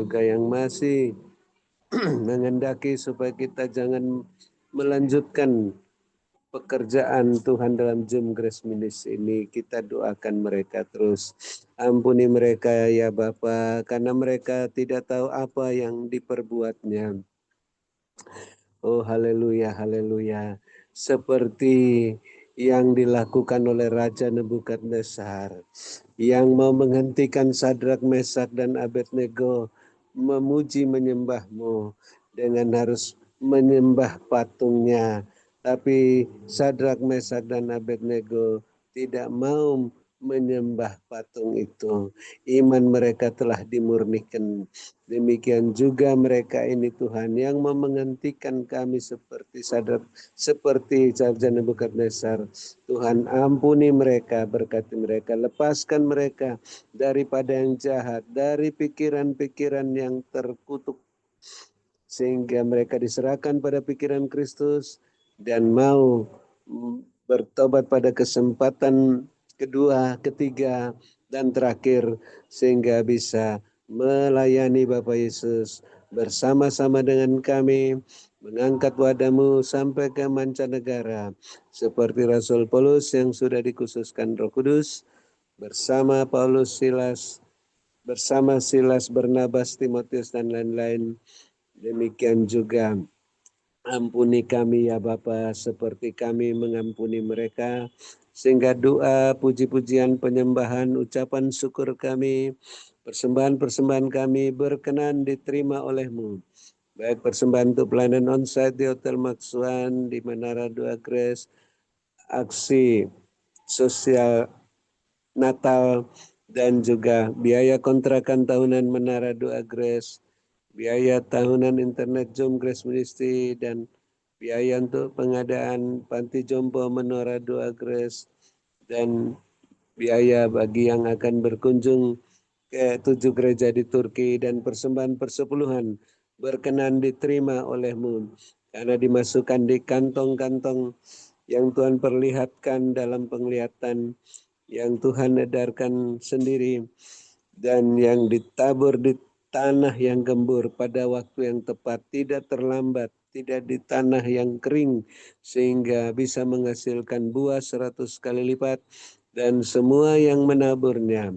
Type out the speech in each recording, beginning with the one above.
keluarga yang masih menghendaki supaya kita jangan melanjutkan pekerjaan Tuhan dalam Zoom Grace Ministry ini, kita doakan mereka terus. Ampuni mereka ya Bapa, karena mereka tidak tahu apa yang diperbuatnya. Oh haleluya, haleluya. Seperti yang dilakukan oleh Raja Nebukadnezar yang mau menghentikan Sadrak, Mesak, dan Abednego memuji menyembahmu dengan harus menyembah patungnya. Tapi Sadrak, Mesak, dan Abednego tidak mau menyembah patung itu. Iman mereka telah dimurnikan. Demikian juga mereka ini Tuhan yang mau menghentikan kami seperti Sadrak, seperti Raja Nebukadnezar. Tuhan ampuni mereka, berkati mereka, lepaskan mereka daripada yang jahat, dari pikiran-pikiran yang terkutuk, sehingga mereka diserahkan pada pikiran Kristus dan mau bertobat pada kesempatan kedua, ketiga, dan terakhir, sehingga bisa melayani Bapa Yesus bersama-sama dengan kami, mengangkat wadamu sampai ke mancanegara, seperti Rasul Paulus yang sudah dikhususkan Roh Kudus, bersama Paulus, Silas, bersama Silas, Barnabas, Timotius, dan lain-lain. Demikian juga ampuni kami ya Bapa, seperti kami mengampuni mereka, sehingga doa, puji-pujian, penyembahan, ucapan syukur kami, persembahan-persembahan kami berkenan diterima oleh-Mu. Baik persembahan untuk pelayanan onsite di Hotel Maxwan, di Menara Dua Grace, aksi sosial Natal, dan juga biaya kontrakan tahunan Menara Dua Grace, biaya tahunan internet Zoom Grace Ministry, dan biaya untuk pengadaan panti jompo Menara Dua Grace, dan biaya bagi yang akan berkunjung ke 7 gereja di Turki, dan persembahan persepuluhan berkenan diterima oleh-Mu, karena dimasukkan di kantong-kantong yang Tuhan perlihatkan dalam penglihatan, yang Tuhan edarkan sendiri, dan yang ditabur di tanah yang gembur pada waktu yang tepat, tidak terlambat, tidak di tanah yang kering, sehingga bisa menghasilkan buah 100 kali lipat, dan semua yang menaburnya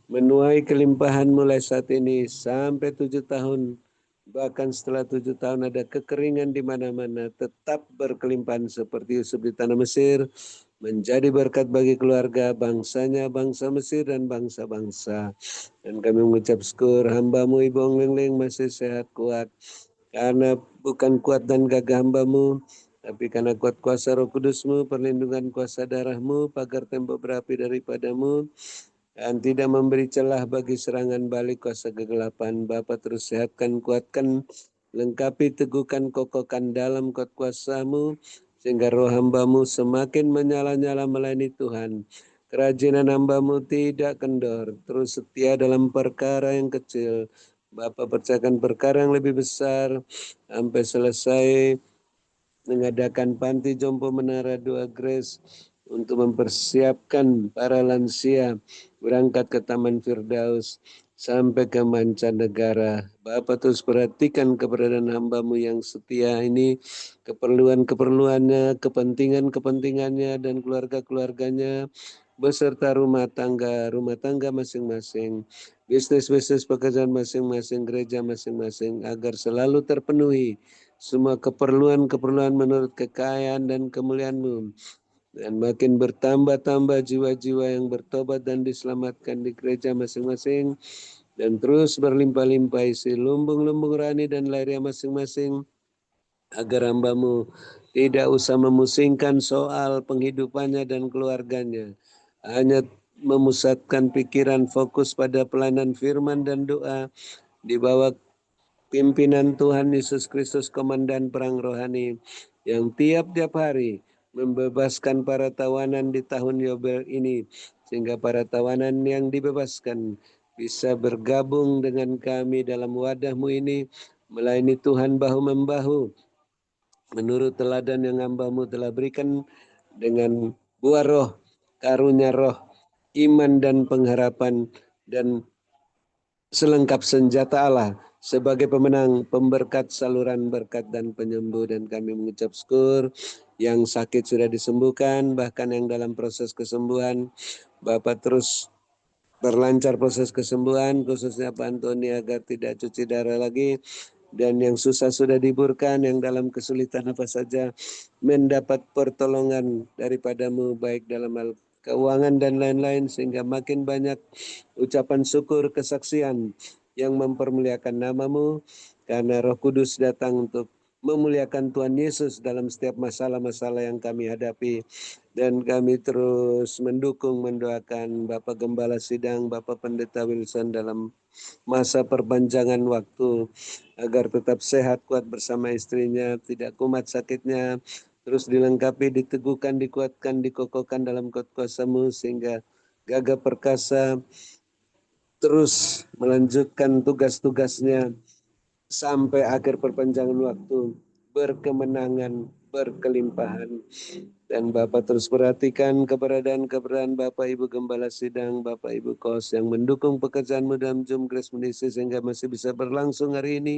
menuai kelimpahan mulai saat ini sampai 7 tahun. Bahkan setelah 7 tahun ada kekeringan di mana-mana, tetap berkelimpahan seperti Yusuf di tanah Mesir, menjadi berkat bagi keluarga, bangsanya, bangsa Mesir, dan bangsa-bangsa. Dan kami mengucap syukur, hamba-Mu Ibu Ong Ling Ling masih sehat kuat, karena bukan kuat dan gagah hamba-Mu, tapi karena kuat kuasa Roh Kudus-Mu, perlindungan kuasa darah-Mu, pagar tembok berapi daripada-Mu, dan tidak memberi celah bagi serangan balik kuasa kegelapan. Bapa terus sehatkan, kuatkan, lengkapi, teguhkan, kokohkan dalam kuat kuasa-Mu, sehingga roh hamba-Mu semakin menyala-nyala melayani Tuhan. Kerajinan hamba-Mu tidak kendor, terus setia dalam perkara yang kecil. Bapa percayakan perkara yang lebih besar, sampai selesai mengadakan panti jompo Menara Dua Grace untuk mempersiapkan para lansia berangkat ke Taman Firdaus sampai ke mancanegara. Bapa terus perhatikan keberadaan hamba-Mu yang setia ini, keperluan-keperluannya, kepentingan-kepentingannya, dan keluarga-keluarganya, beserta rumah tangga masing-masing, bisnis-bisnis pekerjaan masing-masing, gereja masing-masing, agar selalu terpenuhi semua keperluan-keperluan menurut kekayaan dan kemuliaan-Mu, dan makin bertambah-tambah jiwa-jiwa yang bertobat dan diselamatkan di gereja masing-masing, dan terus berlimpah-limpah isi lumbung-lumbung rohani dan lahiriah masing-masing, agar hamba-Mu tidak usah memusingkan soal penghidupannya dan keluarganya, hanya memusatkan pikiran fokus pada pelayanan firman dan doa di bawah pimpinan Tuhan Yesus Kristus, Komandan Perang Rohani, yang tiap-tiap hari membebaskan para tawanan di tahun Yobel ini, sehingga para tawanan yang dibebaskan bisa bergabung dengan kami dalam wadah-Mu ini, melayani Tuhan bahu-membahu, menurut teladan yang hamba-Mu telah berikan, dengan buah roh, karunia roh, iman dan pengharapan, dan selengkap senjata Allah sebagai pemenang, pemberkat, saluran berkat dan penyembuh. Dan kami mengucap syukur yang sakit sudah disembuhkan, bahkan yang dalam proses kesembuhan, Bapak terus berlancar proses kesembuhan, khususnya Pak Antoni agar tidak cuci darah lagi, dan yang susah sudah dihiburkan, yang dalam kesulitan apa saja mendapat pertolongan daripadamu, baik dalam hal keuangan dan lain-lain, sehingga makin banyak ucapan syukur, kesaksian yang mempermuliakan namamu, karena Roh Kudus datang untuk memuliakan Tuhan Yesus dalam setiap masalah-masalah yang kami hadapi. Dan kami terus mendukung, mendoakan Bapak Gembala Sidang, Bapak Pendeta Wilson dalam masa perpanjangan waktu, agar tetap sehat, kuat bersama istrinya, tidak kumat sakitnya, terus dilengkapi, diteguhkan, dikuatkan, dikokohkan dalam kuasa-Mu, sehingga gagah perkasa terus melanjutkan tugas-tugasnya sampai akhir perpanjangan waktu, berkemenangan, berkelimpahan. Dan Bapak terus perhatikan keberadaan Bapak Ibu Gembala Sidang, Bapak Ibu Kos yang mendukung pekerjaanmu dalam Zoom Grace Ministry sehingga masih bisa berlangsung hari ini.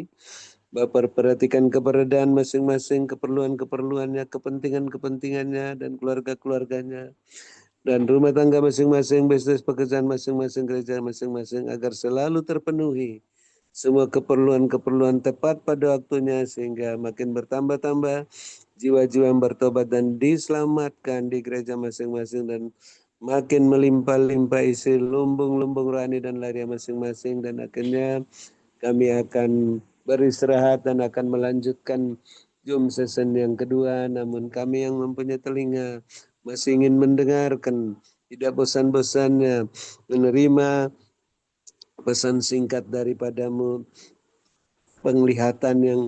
Bapak perhatikan keberadaan masing-masing, keperluan-keperluannya, kepentingan-kepentingannya, dan keluarga-keluarganya, dan rumah tangga masing-masing, bisnis pekerjaan masing-masing, gereja masing-masing, agar selalu terpenuhi semua keperluan-keperluan tepat pada waktunya, sehingga makin bertambah-tambah jiwa-jiwa yang bertobat dan diselamatkan di gereja masing-masing, dan makin melimpah-limpah isi lumbung-lumbung rohani dan larian masing-masing. Dan akhirnya kami akan beristirahat dan akan melanjutkan Zoom session yang kedua. Namun kami yang mempunyai telinga masih ingin mendengarkan, tidak bosan-bosannya menerima pesan singkat daripadamu, penglihatan yang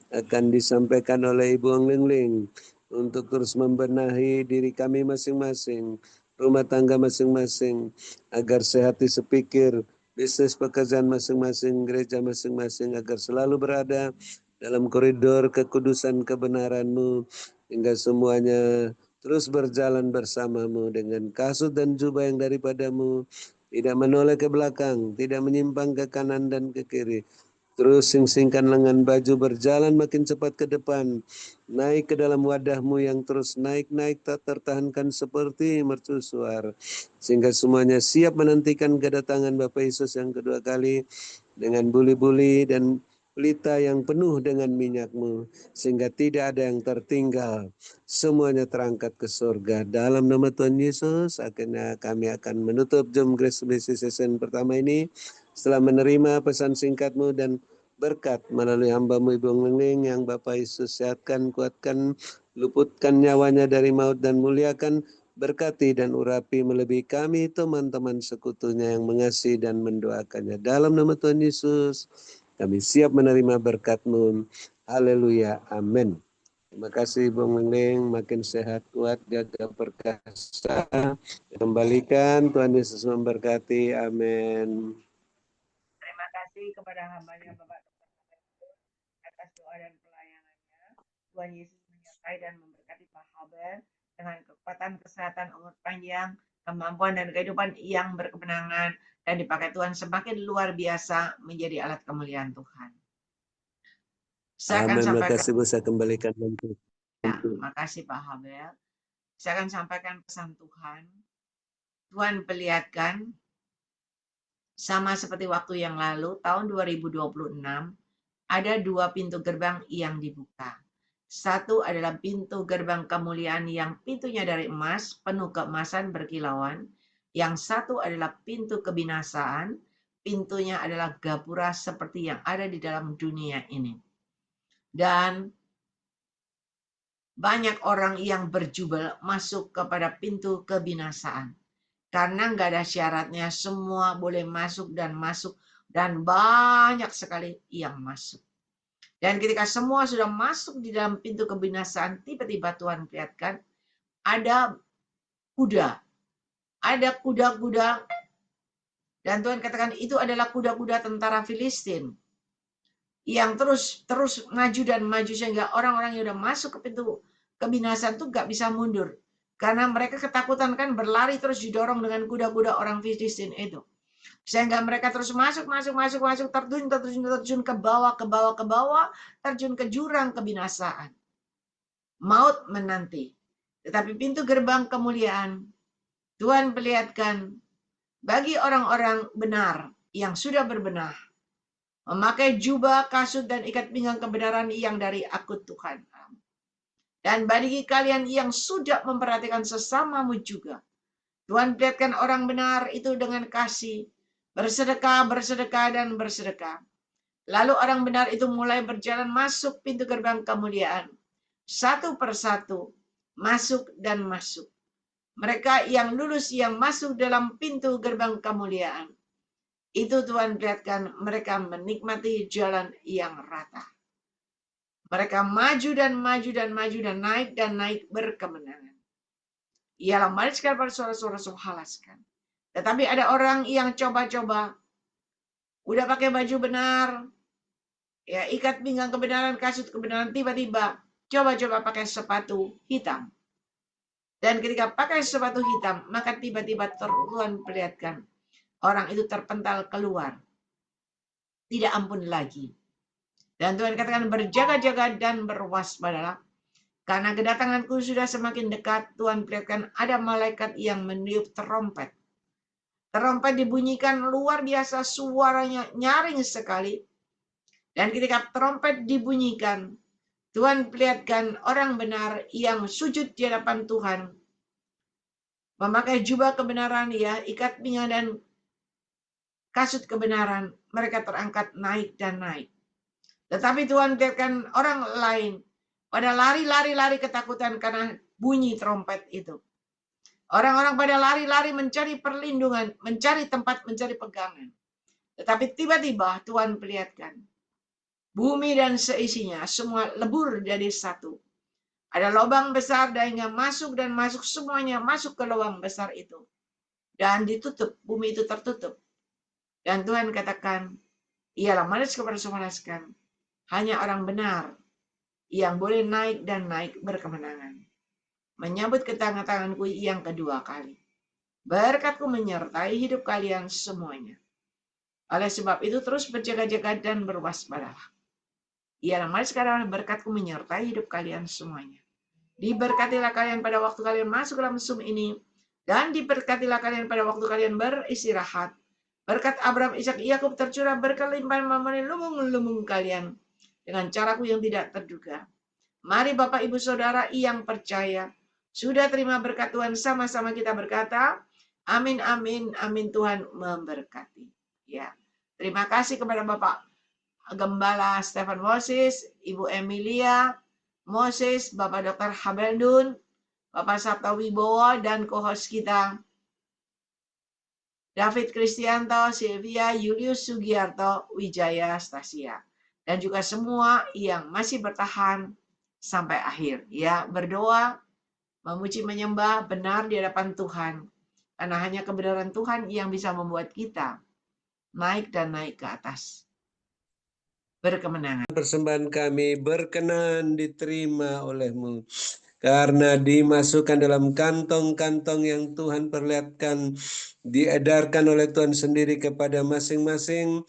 akan disampaikan oleh Ibu Ong Ling untuk terus membenahi diri kami masing-masing, rumah tangga masing-masing, agar sehat di sepikir, bisnis pekerjaan masing-masing, gereja masing-masing, agar selalu berada dalam koridor kekudusan kebenaran-Mu, hingga semuanya terus berjalan bersamamu dengan kasut dan jubah yang daripadamu, tidak menoleh ke belakang, tidak menyimpang ke kanan dan ke kiri. Terus sing-singkan lengan baju, berjalan makin cepat ke depan, naik ke dalam wadahmu yang terus naik-naik tak tertahankan seperti mercusuar, sehingga semuanya siap menantikan kedatangan Bapa Yesus yang kedua kali dengan buli-buli dan pelita yang penuh dengan minyakmu, sehingga tidak ada yang tertinggal, semuanya terangkat ke surga. Dalam nama Tuhan Yesus, akhirnya kami akan menutup Zoom Grace Session pertama ini, setelah menerima pesan singkatmu dan berkat melalui hamba-Mu Ibu Ong Ling yang Bapak Yesus sehatkan, kuatkan, luputkan nyawanya dari maut, dan muliakan, berkati dan urapi melebihi kami teman-teman sekutunya yang mengasihi dan mendoakannya. Dalam nama Tuhan Yesus, kami siap menerima berkat-Mu. Haleluya. Amin. Terima kasih Ibu Ong Ling, makin sehat, kuat, gagah perkasa. Kembalikan, Tuhan Yesus memberkati. Amin. Terima kasih kepada hambanya Bapak atas doa dan pelayanannya. Tuhan Yesus menyertai dan memberkati Pak Haber dengan kekuatan, kesehatan, umur panjang, kemampuan dan kehidupan yang berkemenangan, dan dipakai Tuhan semakin luar biasa menjadi alat kemuliaan Tuhan. Saya akan Amin. Terima sampaikan. kasih Bu, saya kembalikan nanti. Ya, makasih Pak Habel. Saya akan sampaikan pesan Tuhan. Tuhan perlihatkan sama seperti waktu yang lalu, tahun 2026, ada 2 pintu gerbang yang dibuka. Satu adalah pintu gerbang kemuliaan yang pintunya dari emas, penuh keemasan berkilauan. Yang satu adalah pintu kebinasaan, pintunya adalah gapura seperti yang ada di dalam dunia ini. Dan banyak orang yang berjubel masuk kepada pintu kebinasaan. Karena nggak ada syaratnya, semua boleh masuk, dan banyak sekali yang masuk. Dan ketika semua sudah masuk di dalam pintu kebinasaan, tiba-tiba Tuhan perlihatkan ada kuda-kuda, dan Tuhan katakan itu adalah kuda-kuda tentara Filistin yang terus maju dan maju, sehingga orang-orang yang sudah masuk ke pintu kebinasaan itu nggak bisa mundur. Karena mereka ketakutan kan, berlari terus didorong dengan kuda-kuda orang Filistin itu. Sehingga mereka terus masuk, terjun ke bawah, terjun ke jurang kebinasaan. Maut menanti. Tetapi pintu gerbang kemuliaan Tuhan perlihatkan bagi orang-orang benar yang sudah berbenah, memakai jubah, kasut, dan ikat pinggang kebenaran yang dari aku Tuhan. Dan bagi kalian yang sudah memperhatikan sesamamu juga, Tuhan perlihatkan orang benar itu dengan kasih, bersedekah, dan bersedekah. Lalu orang benar itu mulai berjalan masuk pintu gerbang kemuliaan. Satu persatu, masuk dan masuk. Mereka yang lulus yang masuk dalam pintu gerbang kemuliaan. Itu Tuhan perlihatkan mereka menikmati jalan yang rata. Mereka maju dan naik berkemenangan. Ialah mari sekarang pada suara-suara subhalaskan. Tetapi ada orang yang coba-coba, udah pakai baju benar, ya ikat pinggang kebenaran, kasut kebenaran, tiba-tiba coba-coba pakai sepatu hitam. Dan ketika pakai sepatu hitam, maka tiba-tiba Tuhan perlihatkan orang itu terpental keluar. Tidak ampun lagi. Dan Tuhan katakan berjaga-jaga dan berwaspadalah. Karena kedatanganku sudah semakin dekat, Tuhan perlihatkan ada malaikat yang meniup terompet. Terompet dibunyikan luar biasa, suaranya nyaring sekali. Dan ketika terompet dibunyikan, Tuhan perlihatkan orang benar yang sujud di hadapan Tuhan. Memakai jubah kebenaran, ya, ikat pinggang dan kasut kebenaran. Mereka terangkat naik dan naik. Tetapi Tuhan biarkan orang lain pada lari ketakutan karena bunyi trompet itu. Orang-orang pada lari mencari perlindungan, mencari tempat, mencari pegangan. Tetapi tiba-tiba Tuhan perlihatkan bumi dan seisinya semua lebur jadi satu. Ada lubang besar dan masuk semuanya masuk ke lubang besar itu. Dan ditutup, bumi itu tertutup. Dan Tuhan katakan, ialah manis kepada semua sekalian. Hanya orang benar yang boleh naik dan naik berkemenangan. Menyambut kedatanganku yang kedua kali. Berkatku menyertai hidup kalian semuanya. Oleh sebab itu terus berjaga-jaga dan berwaspadalah. Ialah mari sekarang berkatku menyertai hidup kalian semuanya. Diberkatilah kalian pada waktu kalian masuk dalam Zoom ini. Dan diberkatilah kalian pada waktu kalian beristirahat. Berkat Abraham, Ishak, Yakub tercurah berkelimpahan memenuhi lumbung-lumbung kalian. Dengan caraku yang tidak terduga. Mari Bapak Ibu Saudara yang percaya. Sudah terima berkat Tuhan, sama-sama kita berkata, amin, amin, amin, Tuhan memberkati. Ya, terima kasih kepada Bapak Gembala Stefan Moses, Ibu Emilia Moses, Bapak Dr. Habeldun, Bapak Sabta Wibowo, dan co-host kita, David Kristianto, Sylvia, Julius Sugiarto, Wijaya Stasia. Dan juga semua yang masih bertahan sampai akhir. Ya, berdoa, memuji, menyembah benar di hadapan Tuhan. Karena hanya kebenaran Tuhan yang bisa membuat kita naik dan naik ke atas. Berkemenangan. Persembahan kami berkenan diterima oleh-Mu. Karena dimasukkan dalam kantong-kantong yang Tuhan perlihatkan, diedarkan oleh Tuhan sendiri kepada masing-masing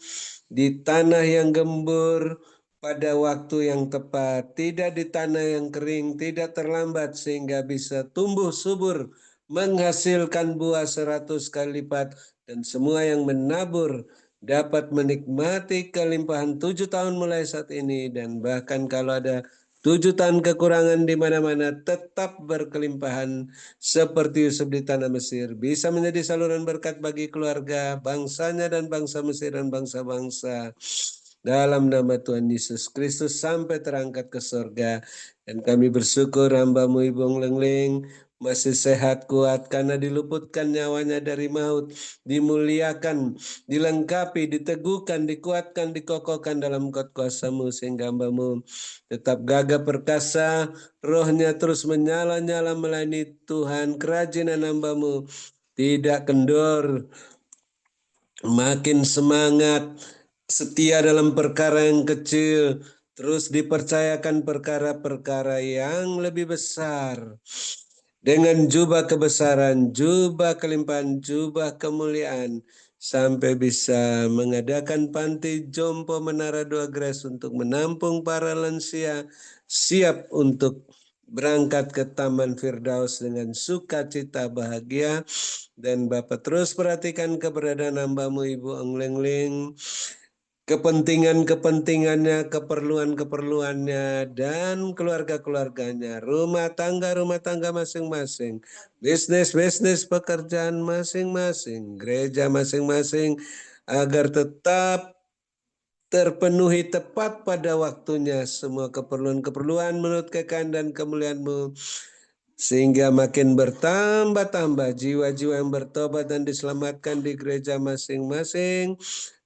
di tanah yang gembur pada waktu yang tepat, tidak di tanah yang kering, tidak terlambat sehingga bisa tumbuh subur, menghasilkan buah 100 kali lipat, dan semua yang menabur dapat menikmati kelimpahan 7 tahun mulai saat ini, dan bahkan kalau ada 7 tahun kekurangan di mana-mana tetap berkelimpahan seperti Yusuf di tanah Mesir. Bisa menjadi saluran berkat bagi keluarga, bangsanya dan bangsa Mesir dan bangsa-bangsa. Dalam nama Tuhan Yesus Kristus sampai terangkat ke surga. Dan kami bersyukur hamba-Mu Ibu Lengling masih sehat kuat karena diluputkan nyawanya dari maut, dimuliakan, dilengkapi, diteguhkan, dikuatkan, dikokohkan dalam kuasa-Mu sehingga hamba-Mu tetap gagah perkasa, rohnya terus menyala-nyala melayani Tuhan, kerajinan hamba-Mu tidak kendor, makin semangat, setia dalam perkara yang kecil, terus dipercayakan perkara-perkara yang lebih besar. Dengan jubah kebesaran, jubah kelimpahan, jubah kemuliaan, sampai bisa mengadakan panti jompo Menara Doa Grace untuk menampung para lansia siap untuk berangkat ke Taman Firdaus dengan sukacita bahagia. Dan Bapak terus perhatikan keberadaan hambamu Ibu Englengling, kepentingannya, keperluannya, dan keluarga-keluarganya, rumah tangga masing-masing, bisnis pekerjaan masing-masing, gereja masing-masing, agar tetap terpenuhi tepat pada waktunya semua keperluan menurut kekayaan dan kemuliaan-Mu, sehingga makin bertambah-tambah jiwa-jiwa yang bertobat dan diselamatkan di gereja masing-masing,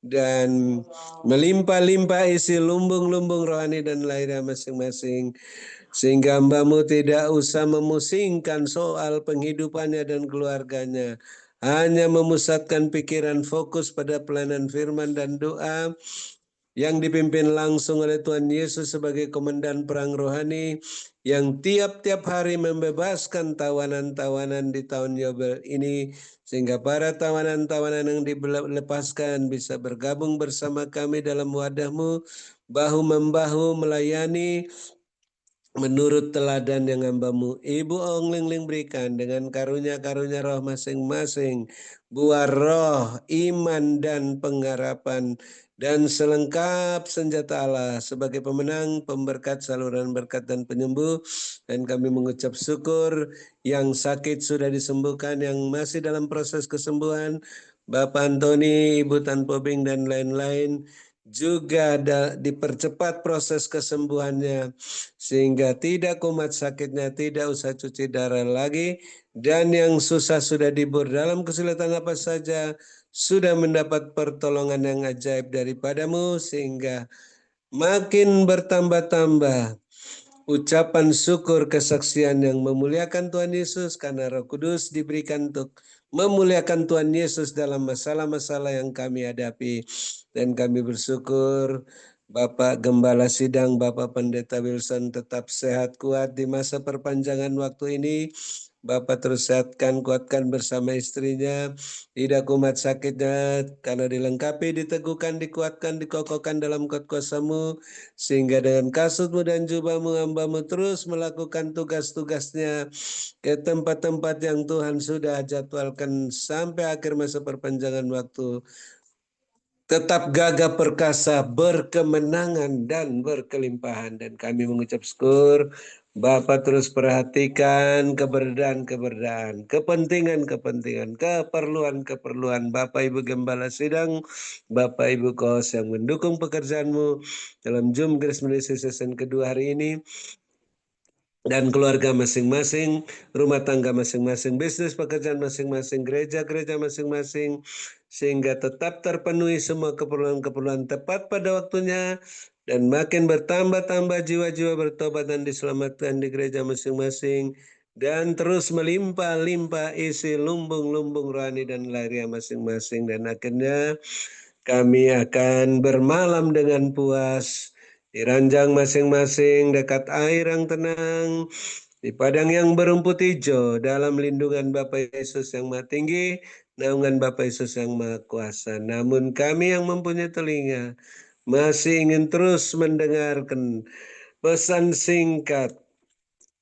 dan melimpah-limpah isi lumbung-lumbung rohani dan lahiriah masing-masing, sehingga hamba-Mu tidak usah memusingkan soal penghidupannya dan keluarganya, hanya memusatkan pikiran fokus pada pelayanan firman dan doa yang dipimpin langsung oleh Tuhan Yesus sebagai komandan perang rohani yang tiap-tiap hari membebaskan tawanan-tawanan di tahun Yobel ini, sehingga para tawanan-tawanan yang dilepaskan bisa bergabung bersama kami dalam wadah-Mu, bahu-membahu melayani menurut teladan yang hamba-Mu Ibu Onglingling berikan, dengan karunia-karunia roh masing-masing, buah roh, iman dan pengharapan, dan selengkap senjata Allah sebagai pemenang, pemberkat, saluran berkat dan penyembuh. Dan kami mengucap syukur, yang sakit sudah disembuhkan, yang masih dalam proses kesembuhan, Bapak Antoni, Ibu Tan Pobing dan lain-lain, juga dipercepat proses kesembuhannya, sehingga tidak kumat sakitnya, tidak usah cuci darah lagi, dan yang susah sudah dibur dalam kesulitan apa saja, sudah mendapat pertolongan yang ajaib daripada-Mu, sehingga makin bertambah-tambah ucapan syukur kesaksian yang memuliakan Tuhan Yesus, karena Roh Kudus diberikan untuk memuliakan Tuhan Yesus dalam masalah-masalah yang kami hadapi. Dan kami bersyukur Bapak Gembala Sidang, Bapak Pendeta Wilson tetap sehat kuat di masa perpanjangan waktu ini. Bapak terus sehatkan, kuatkan bersama istrinya, tidak kumat sakitnya, karena dilengkapi, diteguhkan, dikuatkan, dikokohkan dalam kuasa-Mu, sehingga dengan kasut-Mu dan jubah-Mu, hamba-Mu terus melakukan tugas-tugasnya ke tempat-tempat yang Tuhan sudah jadwalkan sampai akhir masa perpanjangan waktu. Tetap gagah perkasa, berkemenangan dan berkelimpahan. Dan kami mengucap syukur, Bapak terus perhatikan keberadaan, kepentingan, keperluan Bapak Ibu Gembala Sidang, Bapak Ibu Kos yang mendukung pekerjaan-Mu dalam Zoom Grace Ministry Season kedua hari ini, dan keluarga masing-masing, rumah tangga masing-masing, bisnis pekerjaan masing-masing, gereja-gereja masing-masing, sehingga tetap terpenuhi semua keperluan-keperluan tepat pada waktunya, dan makin bertambah-tambah jiwa-jiwa bertobat dan diselamatkan di gereja masing-masing, dan terus melimpah-limpah isi lumbung-lumbung rohani dan lahiriah masing-masing. Dan akhirnya kami akan bermalam dengan puas di ranjang masing-masing dekat air yang tenang, di padang yang berumput hijau, dalam lindungan Bapa Yesus yang Maha Tinggi, naungan Bapa Yesus yang Maha Kuasa. Namun kami yang mempunyai telinga masih ingin terus mendengarkan pesan singkat,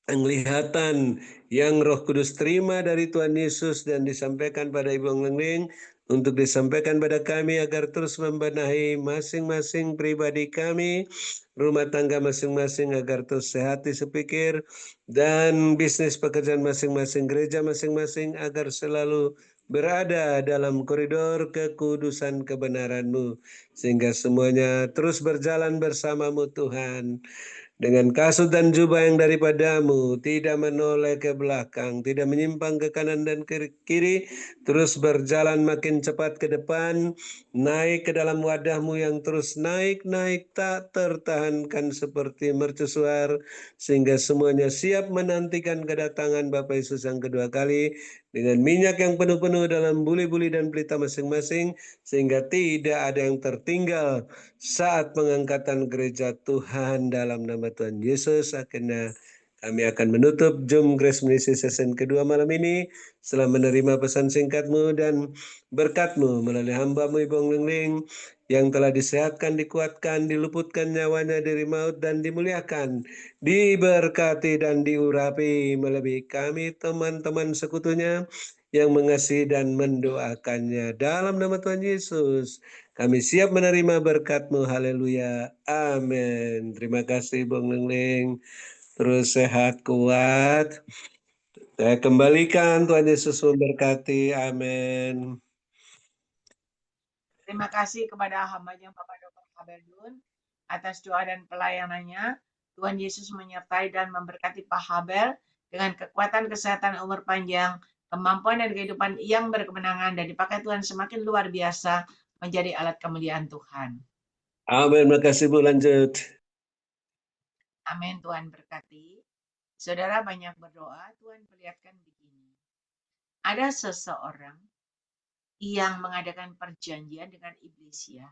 penglihatan yang Roh Kudus terima dari Tuhan Yesus dan disampaikan pada Ibu Englengling, untuk disampaikan pada kami agar terus membenahi masing-masing pribadi kami, rumah tangga masing-masing agar terus sehat sepikir, dan bisnis pekerjaan masing-masing, gereja masing-masing agar selalu berada dalam koridor kekudusan kebenaran-Mu, sehingga semuanya terus berjalan bersama-Mu Tuhan. Dengan kasut dan jubah yang daripada-Mu, tidak menoleh ke belakang, tidak menyimpang ke kanan dan ke kiri, terus berjalan makin cepat ke depan, naik ke dalam wadah-Mu yang terus naik, tak tertahankan seperti mercusuar, sehingga semuanya siap menantikan kedatangan Bapa Yesus yang kedua kali, dengan minyak yang penuh-penuh dalam buli-buli dan pelita masing-masing, sehingga tidak ada yang tertinggal saat pengangkatan gereja Tuhan dalam nama Tuhan Yesus. Akhirnya Kami akan menutup Zoom Grace Ministry Session kedua malam ini setelah menerima pesan singkatmu dan berkatmu melalui hamba-mu Ibu Lengling yang telah disehatkan, dikuatkan, diluputkan nyawanya dari maut dan dimuliakan, diberkati dan diurapi melebihi kami teman-teman sekutunya yang mengasihi dan mendoakannya. Dalam nama Tuhan Yesus, kami siap menerima berkat-Mu. Haleluya. Amin. Terima kasih Bung Lengling. Terus sehat, kuat. Saya kembalikan, Tuhan Yesus memberkati. Amin. Terima kasih kepada hamba-Nya Bapak Dr. Haberdun atas doa dan pelayanannya. Tuhan Yesus menyertai dan memberkati Pak Habel dengan kekuatan, kesehatan, umur panjang, kemampuan dan kehidupan yang berkemenangan, dan dipakai Tuhan semakin luar biasa menjadi alat kemuliaan Tuhan. Amin. Makasih Bu, lanjut. Amin. Tuhan berkati. Saudara banyak berdoa, Tuhan perlihatkan begini. Ada seseorang yang mengadakan perjanjian dengan iblis ya.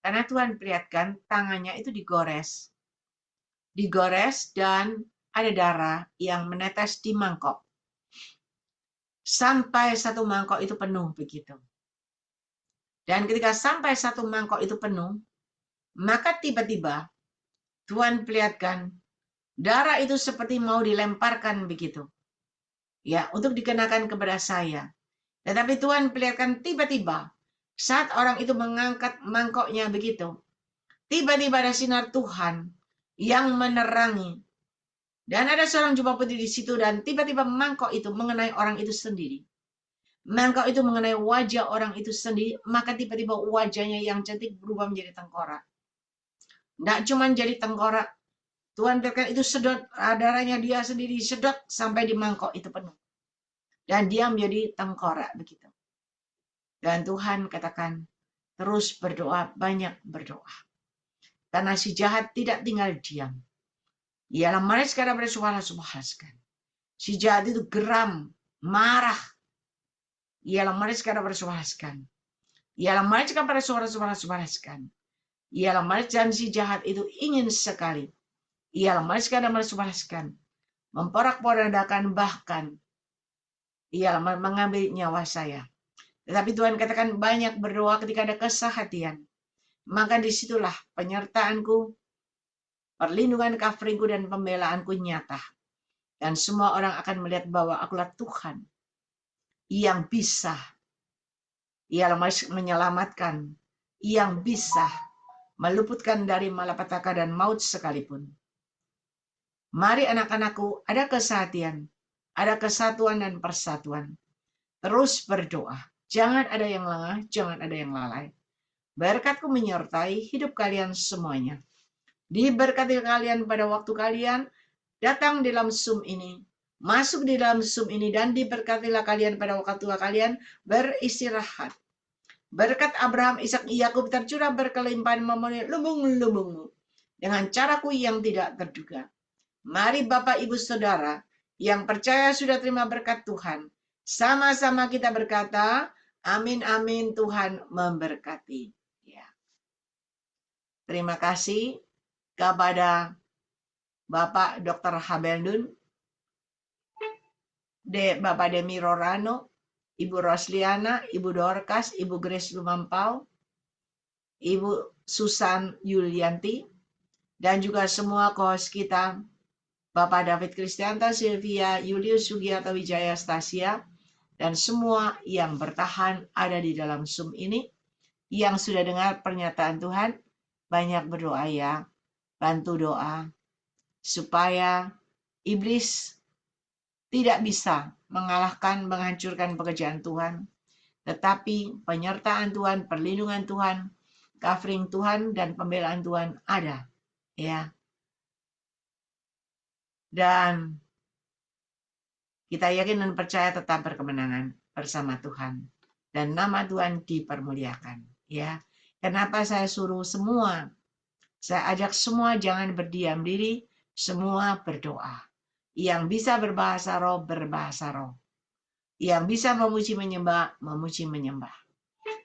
Karena Tuhan perlihatkan tangannya itu digores. Digores dan ada darah yang menetes di mangkok. Sampai satu mangkok itu penuh begitu. Dan ketika sampai satu mangkok itu penuh, maka tiba-tiba Tuhan perlihatkan darah itu seperti mau dilemparkan begitu. Ya, untuk dikenakan kepada saya. Tetapi Tuhan perlihatkan tiba-tiba saat orang itu mengangkat mangkoknya begitu. Tiba-tiba ada sinar Tuhan yang menerangi. Dan ada seorang jubah putih di situ dan tiba-tiba mangkok itu mengenai orang itu sendiri. Mangkok itu mengenai wajah orang itu sendiri, maka tiba-tiba wajahnya yang cantik berubah menjadi tengkorak. Tidak cuma jadi tengkorak, Tuhan berikan itu sedot, darahnya dia sendiri sedot sampai di mangkok itu penuh. Dan dia menjadi tengkorak begitu. Dan Tuhan katakan, terus berdoa, banyak berdoa. Karena si jahat tidak tinggal diam. Ialah mereka sekarang bersuara-suara. Si jahat itu geram, marah. Ialah mereka sekarang bersuara. Ialah mereka bersuara-suara. Ialah mereka dan si jahat itu ingin sekali. Ialah mereka sekarang bersuara. Memporak-porandakan bahkan. Ialah mengambil nyawa saya. Tetapi Tuhan katakan banyak berdoa ketika ada kesehatan. Maka disitulah penyertaanku, perlindungan coveringku dan pembelaanku nyata. Dan semua orang akan melihat bahwa akulah Tuhan yang bisa, ialah menyelamatkan, yang bisa meluputkan dari malapetaka dan maut sekalipun. Mari anak-anakku, ada kesehatan, ada kesatuan dan persatuan. Terus berdoa. Jangan ada yang lengah, jangan ada yang lalai. Berkatku menyertai hidup kalian semuanya. Diberkati kalian pada waktu kalian datang di dalam Zoom ini, masuk di dalam Zoom ini, dan diberkatilah kalian pada waktu kalian beristirahat. Berkat Abraham, Ishak, Yakub tercurah berkelimpahan memenuhi lumbung-lumbungmu dengan caraku yang tidak terduga. Mari Bapak, Ibu, Saudara yang percaya sudah terima berkat Tuhan, sama-sama kita berkata, amin, amin, Tuhan memberkati. Ya. Terima kasih kepada Bapak Dr. Haberdun, Bapak Demi Rorano, Ibu Rosliana, Ibu Dorcas, Ibu Grace Lumampau, Ibu Susan Yulianti, dan juga semua co-host kita, Bapak David Kristianto, Sylvia, Julius Sugiarto Wijaya Stasia, dan semua yang bertahan ada di dalam Zoom ini, yang sudah dengar pernyataan Tuhan, banyak berdoa ya, bantu doa, supaya iblis tidak bisa mengalahkan, menghancurkan pekerjaan Tuhan, tetapi penyertaan Tuhan, perlindungan Tuhan, covering Tuhan, dan pembelaan Tuhan ada. Ya. Dan kita yakin dan percaya tetap berkemenangan bersama Tuhan. Dan nama Tuhan dipermuliakan. Ya. Kenapa saya suruh semua? Saya ajak semua jangan berdiam diri, semua berdoa. Yang bisa berbahasa roh, berbahasa roh. Yang bisa memuji menyembah, memuji menyembah.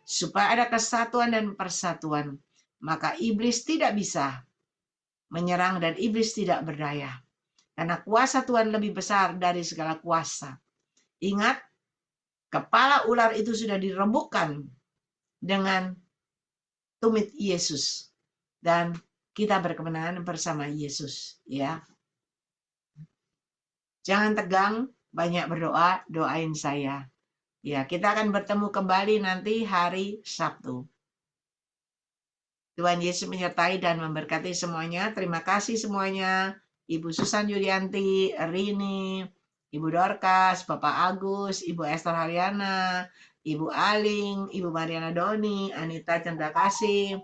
Supaya ada kesatuan dan persatuan. Maka iblis tidak bisa menyerang dan iblis tidak berdaya. Karena kuasa Tuhan lebih besar dari segala kuasa. Ingat, kepala ular itu sudah diremukkan dengan tumit Yesus. Dan kita berkemenangan bersama Yesus. Ya, jangan tegang, banyak berdoa, doain saya. Ya, kita akan bertemu kembali nanti hari Sabtu. Tuhan Yesus menyertai dan memberkati semuanya. Terima kasih semuanya. Ibu Susan Yulianti, Rini, Ibu Dorcas, Bapak Agus, Ibu Esther Haryana, Ibu Aling, Ibu Mariana Doni, Anita Cendrakasih,